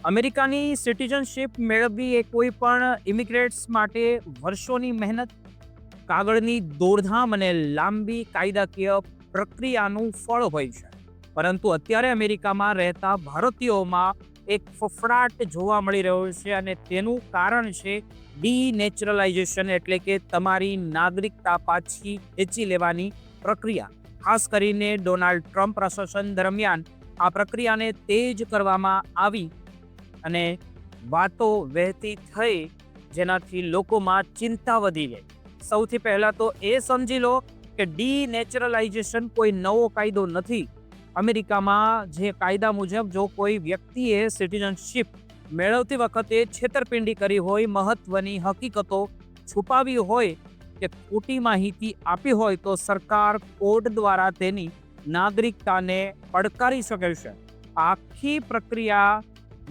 અમેરિકાની સિટીઝનશિપ મેળવવી એ કોઈ પણ ઇમિગ્રેટ્સ માટે વર્ષોની મહેનત, કાગળની દોડધામ અને લાંબી કાયદાકીય પ્રક્રિયાનું ફળ હોય છે. પરંતુ અત્યારે અમેરિકામાં રહેતા ભારતીયોમાં એક ફફડાટ જોવા મળી રહ્યો છે અને તેનું કારણ છે ડીનેચરલાઇઝેશન, એટલે કે તમારી નાગરિકતા પાછી ખેંચી લેવાની પ્રક્રિયા. ખાસ કરીને ડોનાલ્ડ ટ્રમ્પ પ્રશાસન દરમિયાન આ પ્રક્રિયાને તેજ કરવામાં આવી અને વાતો વહેતી થઈ, જેનાથી લોકોમાં ચિંતા વધી ગઈ. સૌથી પહેલા તો એ સમજી લો કે ડીનેચરલાઇઝેશન કોઈ નવો કાયદો નથી. અમેરિકામાં જે કાયદા મુજબ જો કોઈ વ્યક્તિએ સિટીઝનશિપ મેળવતી વખતે છેતરપિંડી કરી હોય, મહત્વની હકીકતો છુપાવી હોય કે ખોટી માહિતી આપી હોય, તો સરકાર કોર્ટ દ્વારા તેની નાગરિકતાને પડકારી શકે છે. આખી પ્રક્રિયા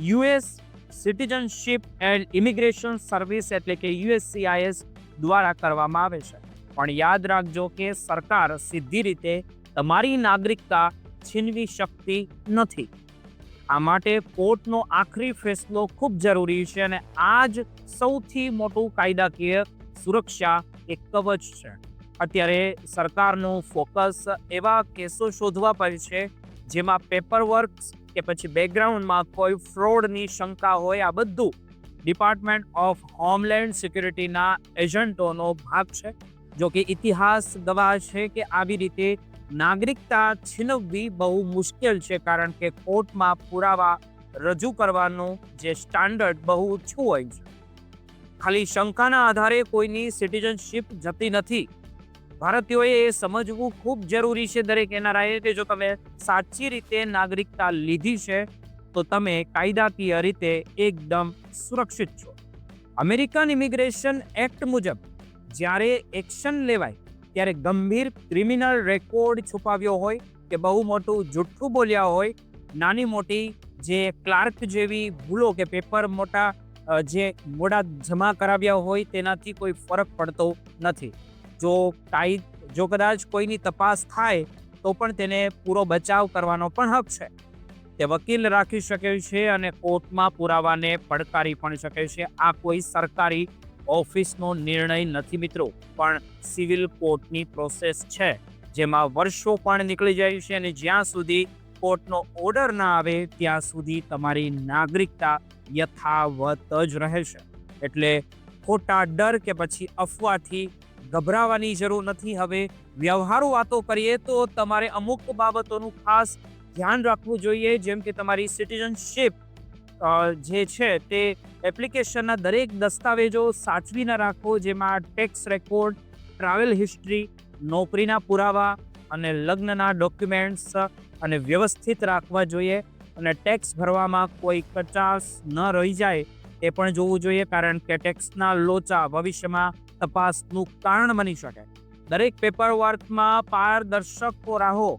US citizenship and immigration service એટલે કે USCIS દ્વારા કરવામાં આવે છે. પણ યાદ રાખજો કે સરકાર સીધી રીતે તમારી નાગરિકતા છીનવી શકતી નથી. આ માટે કોર્ટનો આખરી ફેસલો ખૂબ જરૂરી છે અને આ જ સૌથી મોટું કાયદાકીય સુરક્ષા એક કવચ છે. અત્યારે સરકારનું ફોકસ એવા કેસો શોધવા પર છે જેમાં પેપરવર્ક કે પછી બેકગ્રાઉન્ડમાં કોઈ ફ્રોડની શંકા હોય. આ બધું ડિપાર્ટમેન્ટ ઓફ હોમલેન્ડ સિક્યુરિટીના એજન્ટોનો ભાગ છે. જો કે ઇતિહાસ ગવાહ છે કે આવી રીતે નાગરિકતા છીનવવી બહુ મુશ્કેલ છે, કારણ કે કોર્ટમાં પુરાવા રજૂ કરવાનું જે સ્ટાન્ડર્ડ બહુ ઓછું હોય છે. ખાલી શંકાના આધારે કોઈની સિટીઝનશિપ જતી નથી. ભારતીયોએ એ સમજવું ખૂબ જરૂરી છે દરેક એનઆરઆઈએ કે જો તમે સાચી રીતે નાગરિકતા લીધી છે તો તમે કાયદાકીય રીતે એકદમ સુરક્ષિત છો. અમેરિકન ઇમિગ્રેશન એક્ટ મુજબ જ્યારે એક્શન લેવાય ત્યારે ગંભીર ક્રિમિનલ રેકોર્ડ છુપાવ્યો હોય કે બહુ મોટું જુઠ્ઠું બોલ્યા હોય, નાની મોટી જે ક્લાર્ક જેવી ભૂલો કે પેપર જે મોડા જમા કરાવ્યા હોય તેનાથી કોઈ ફરક પડતો નથી. જો કદાચ કોઈની તપાસ થાય તો પણ તેને પૂરો બચાવ કરવાનો પણ હક છે. તે વકીલ રાખી શકે છે અને કોર્ટમાં પુરાવાને પડકારી પણ શકે છે. આ કોઈ સરકારી ઓફિસનો નિર્ણય નથી મિત્રો, પણ સિવિલ કોર્ટની પ્રોસેસ છે જેમાં વર્ષો પણ નીકળી જાય છે અને જ્યાં સુધી કોર્ટનો ઓર્ડર ના આવે ત્યાં સુધી તમારી નાગરિકતા યથાવત જ રહે છે. એટલે ખોટા ડર કે પછી અફવાથી ગભરાવાની જરૂર નથી. હવે વ્યવહારુ વાતો કરીએ તો તમારે અમુક બાબતોનું ખાસ ધ્યાન રાખવું જોઈએ, જેમ કે તમારી સિટીઝનશિપ જે છે તે એપ્લિકેશનના દરેક દસ્તાવેજો સાચવીને રાખો, જેમાં ટેક્સ રેકોર્ડ, ટ્રાવેલ હિસ્ટ્રી, નોકરીના પુરાવા અને લગ્નના ડોક્યુમેન્ટ્સ અને વ્યવસ્થિત રાખવા જોઈએ. અને ટેક્સ ભરવામાં કોઈ કચાશ ન રહી જાય એ પણ જોવું જોઈએ, કારણ કે ટેક્સના લોચા ભવિષ્યમાં તપાસનું કારણ બની શકે. દરેક પેપરવર્કમાં પારદર્શક રહો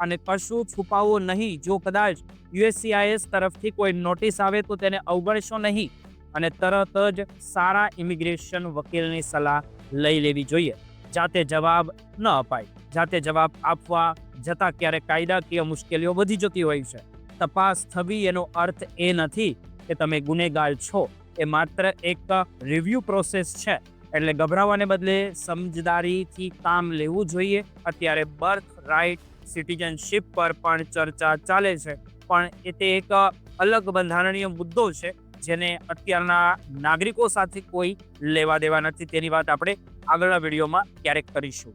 અને કશું છુપાવો નહીં. જો કદાચ USCIS તરફથી કોઈ નોટિસ આવે તો તેને અવગણશો નહીં અને તરત જ સારા ઇમિગ્રેશન વકીલની સલાહ લઈ લેવી જોઈએ. જાતે જવાબ ન અપાય. જાતે જવાબ આપવા જતાં ક્યારેક કાયદાકીય મુશ્કેલીઓ વધી જતી હોય છે. તપાસ થવી એનો અર્થ એ નથી કે તમે ગુનેગાર છો. એ માત્ર એક રિવ્યૂ પ્રોસેસ છે. એટલે ગભરાવાને બદલે સમજદારીથી કામ લેવું જોઈએ. અત્યારે બર્થ રાઇટ સિટીઝનશિપ પર પણ ચર્ચા ચાલે છે, પણ તે એક અલગ બંધારણીય મુદ્દો છે જેને અત્યારના નાગરિકો સાથે કોઈ લેવા દેવા નથી. તેની વાત આપણે આગળના વિડીયોમાં ક્યારેક કરીશું.